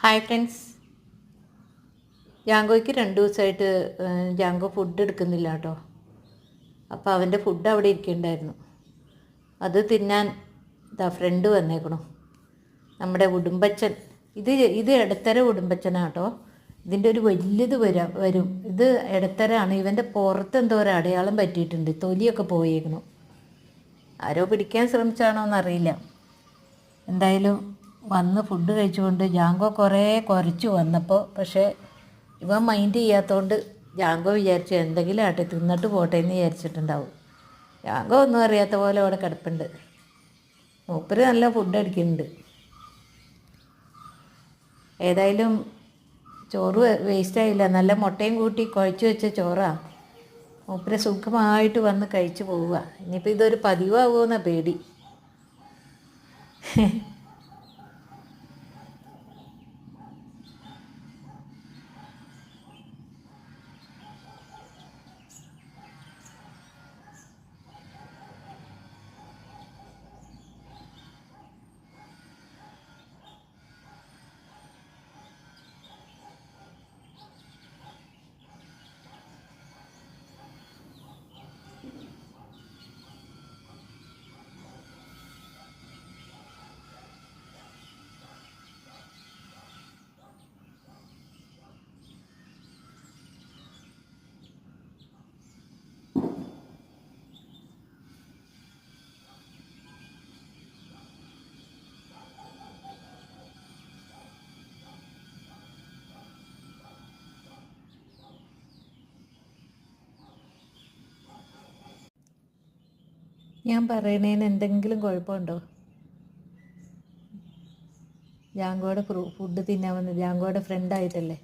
Hi friends, ജാങ്കോയ്ക്ക് 2 ദിവസമായിട്ട് Jango food എടുക്കുന്നില്ല കേട്ടോ. അപ്പോൾ അവൻ്റെ ഫുഡ് അവിടെ ഇരിക്കുന്നുണ്ടായിരുന്നു. അത് തിന്നാൻ ഫ്രണ്ട് വന്നേക്കണു, നമ്മുടെ ഉടുമ്പച്ചൻ. ഇത് ഇടത്തര ഉടുമ്പച്ചനാണ് കേട്ടോ. ഇതിൻ്റെ ഒരു വലിയത് വരും. ഇത് ഇടത്തരാണ്. ഇവൻ്റെ പുറത്ത് എന്തോ ഒരു അടയാളം പറ്റിയിട്ടുണ്ട്, തൊലിയൊക്കെ പോയേക്കണു. ആരോ പിടിക്കാൻ ശ്രമിച്ചാണോ എന്നറിയില്ല. എന്തായാലും വന്ന് ഫുഡ് കഴിച്ചുകൊണ്ട് ജാങ്കോ കുറേ കുരച്ചു വന്നപ്പോൾ. പക്ഷേ ഇവൻ മൈൻഡ് ചെയ്യാത്തതുകൊണ്ട് ജാങ്കോ വിചാരിച്ചു എന്തെങ്കിലും ആട്ടെ, തിന്നിട്ട് പോട്ടെ എന്ന് വിചാരിച്ചിട്ടുണ്ടാവും. ജാങ്കോ ഒന്നും അറിയാത്ത പോലെ അവിടെ കിടപ്പുണ്ട്. മൂപ്പര് നല്ല ഫുഡ് അടിക്കുന്നുണ്ട്. ഏതായാലും ചോറ് വേസ്റ്റായില്ല. നല്ല മുട്ടയും കൂട്ടി കുഴച്ച് വെച്ച ചോറാണ്. മൂപ്പര് സുഖമായിട്ട് വന്ന് കഴിച്ചു പോവുക. ഇനിയിപ്പോൾ ഇതൊരു പതിവാകുമെന്നാണ് പേടി. ഞാൻ പറയണേന് എന്തെങ്കിലും കുഴപ്പമുണ്ടോ? ജാങ്കോയുടെ ഫുഡ് തിന്നാൻ വന്ന് ജാങ്കോയുടെ ഫ്രണ്ടായിട്ടല്ലേ.